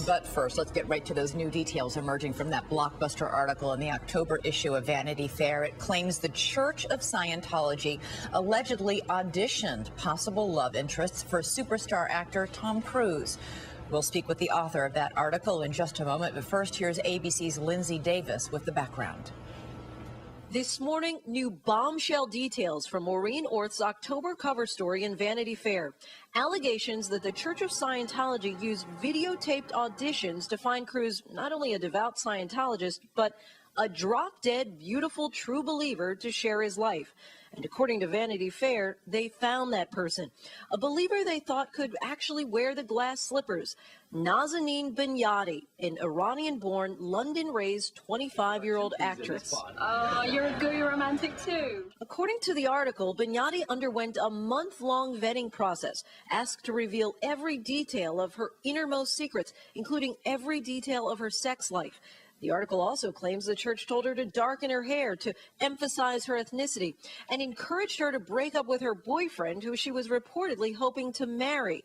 But first, let's get right to those new details emerging from that blockbuster article in the October issue of Vanity Fair. It claims the Church of Scientology allegedly auditioned possible love interests for superstar actor Tom Cruise. We'll speak with the author of that article in just a moment, but first, here's ABC's Lindsay Davis with the background. This morning, new bombshell details from Maureen Orth's October cover story in Vanity Fair. Allegations that the Church of Scientology used videotaped auditions to find Cruise not only a devout Scientologist, but a drop-dead, beautiful, true believer to share his life. And according to Vanity Fair, they found that person, a believer they thought could actually wear the glass slippers. Nazanin Binyati, an Iranian-born, London-raised 25-year-old actress. You're a gooey romantic too. According to the article, Binyati underwent a month-long vetting process, asked to reveal every detail of her innermost secrets, including every detail of her sex life. The article also claims the church told her to darken her hair to emphasize her ethnicity and encouraged her to break up with her boyfriend, who she was reportedly hoping to marry.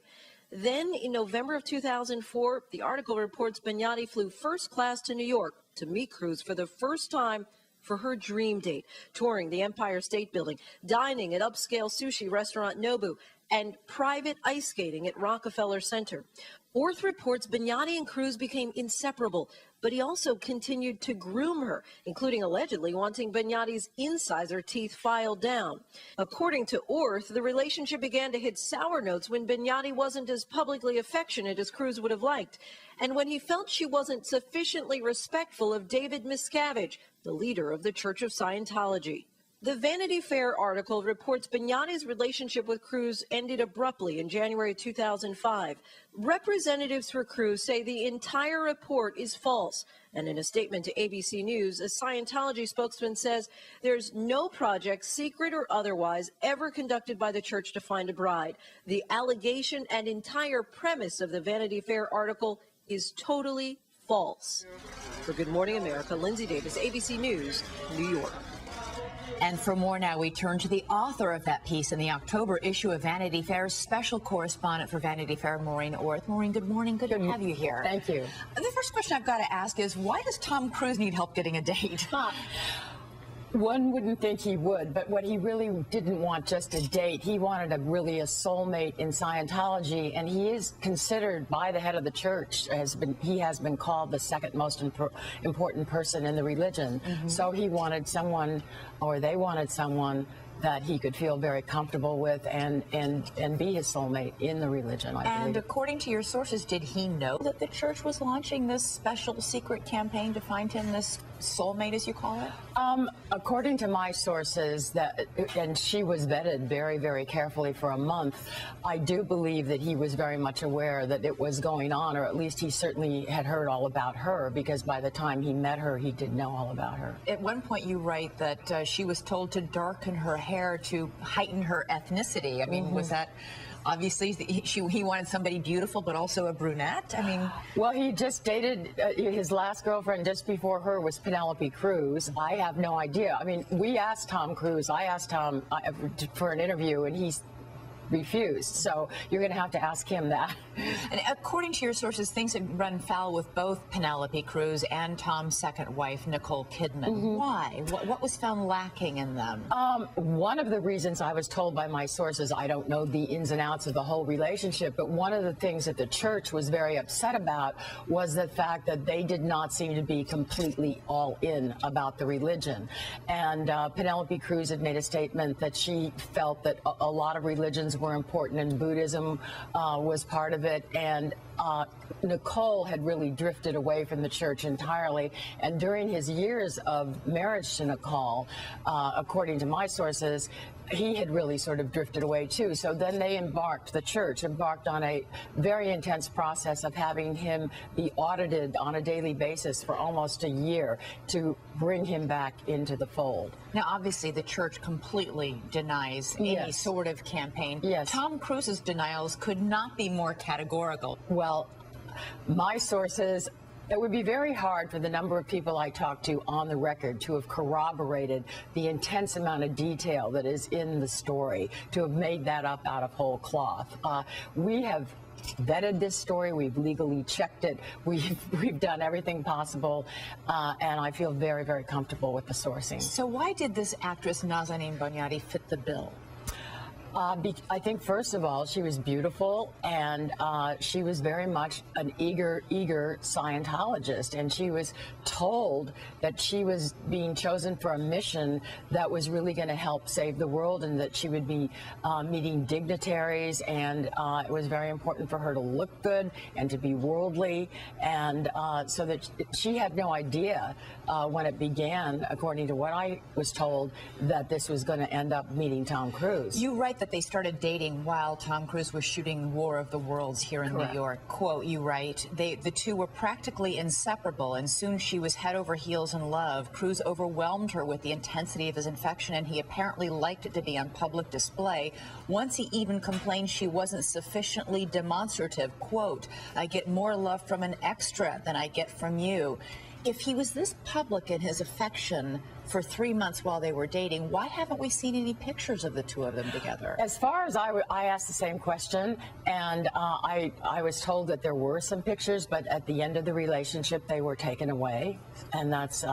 Then, in November of 2004, the article reports Binyati flew first class to New York to meet Cruise for the first time for her dream date, touring the Empire State Building, dining at upscale sushi restaurant Nobu, and private ice skating at Rockefeller Center. Orth reports Binyati and Cruise became inseparable, but he also continued to groom her, including allegedly wanting Binyati's incisor teeth filed down. According to Orth, the relationship began to hit sour notes when Binyati wasn't as publicly affectionate as Cruise would have liked, and when he felt she wasn't sufficiently respectful of David Miscavige, the leader of the Church of Scientology. The Vanity Fair article reports Binyati's relationship with Cruise ended abruptly in January 2005. Representatives for Cruise say the entire report is false. And in a statement to ABC News, a Scientology spokesman says there's no project, secret or otherwise, ever conducted by the church to find a bride. The allegation and entire premise of the Vanity Fair article is totally false. For Good Morning America, Lindsay Davis, ABC News, New York. And for more now, we turn to the author of that piece in the October issue of Vanity Fair, special correspondent for Vanity Fair, Maureen Orth. Maureen, good morning. Good to have you here. Thank you. The first question I've got to ask is, why does Tom Cruise need help getting a date? One wouldn't think he would, but what he really didn't want just a date. He wanted really a soulmate in Scientology, and he is considered by the head of the church, he has been called the second most important person in the religion. So he wanted someone, or they wanted someone, that he could feel very comfortable with and be his soulmate in the religion, I believe. And according to your sources, did he know that the church was launching this special secret campaign to find him this soulmate, as you call it? According to my sources, and she was vetted very, very carefully for a month, I do believe that he was very much aware that it was going on, or at least he certainly had heard all about her, because by the time he met her, he did know all about her. At one point you write that she was told to darken her hair to heighten her ethnicity. I mean, was that obviously he wanted somebody beautiful but also a brunette? I mean, well, he just dated his last girlfriend just before her was Penelope Cruz. I have no idea. I mean, we asked Tom Cruise. I asked Tom for an interview, and he's refused. So you're going to have to ask him that. And according to your sources, things had run foul with both Penelope Cruz and Tom's second wife, Nicole Kidman. Why? What was found lacking in them? One of the reasons, I was told by my sources, I don't know the ins and outs of the whole relationship, but one of the things that the church was very upset about was the fact that they did not seem to be completely all in about the religion. And Penelope Cruz had made a statement that she felt that a lot of religions were important, and Buddhism was part of it, and Nicole had really drifted away from the church entirely. And during his years of marriage to Nicole, according to my sources, he had really sort of drifted away too. So then the church embarked on a very intense process of having him be audited on a daily basis for almost a year to bring him back into the fold. Now, obviously, the church completely denies any sort of campaign. Yes. Tom Cruise's denials could not be more categorical. Well, my sources It would be very hard for the number of people I talked to on the record to have corroborated the intense amount of detail that is in the story, to have made that up out of whole cloth. We have vetted this story. We've legally checked it. We've done everything possible, and I feel very, very comfortable with the sourcing. So why did this actress Nazanin Boniadi fit the bill? I think, first of all, she was beautiful, and she was very much an eager Scientologist, and she was told that she was being chosen for a mission that was really going to help save the world, and that she would be meeting dignitaries, and it was very important for her to look good and to be worldly, and so that she had no idea when it began, according to what I was told, that this was going to end up meeting Tom Cruise. You write that they started dating while Tom Cruise was shooting War of the Worlds here in Correct. New York. Quote, you write, the two were practically inseparable, and soon she was head over heels in love. Cruise overwhelmed her with the intensity of his affection, and he apparently liked it to be on public display. Once he even complained she wasn't sufficiently demonstrative. Quote, I get more love from an extra than I get from you. If he was this public in his affection for 3 months while they were dating, why haven't we seen any pictures of the two of them together? As far as I asked the same question, and I was told that there were some pictures, but at the end of the relationship they were taken away, and that's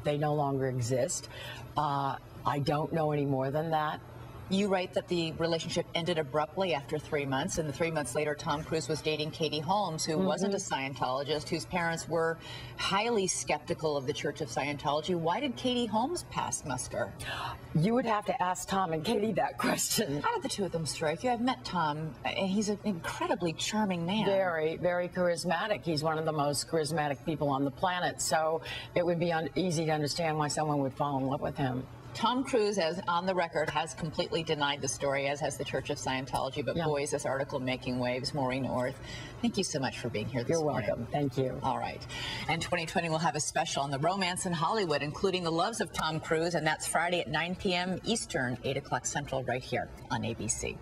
they no longer exist. I don't know any more than that. You write that the relationship ended abruptly after 3 months, and 3 months later, Tom Cruise was dating Katie Holmes, who wasn't a Scientologist, whose parents were highly skeptical of the Church of Scientology. Why did Katie Holmes pass muster? You would have to ask Tom and Katie that question. How did the two of them strike you? I've met Tom, and he's an incredibly charming man. Very, very charismatic. He's one of the most charismatic people on the planet, so it would be easy to understand why someone would fall in love with him. Tom Cruise, as on the record, has completely denied the story, as has the Church of Scientology. But boy, is this article making waves. Maureen Orth, thank you so much for being here this morning. You're welcome. Thank you. All right. And 2020 will have a special on the romance in Hollywood, including the loves of Tom Cruise, and that's Friday at 9 p.m. Eastern, 8 o'clock Central, right here on ABC.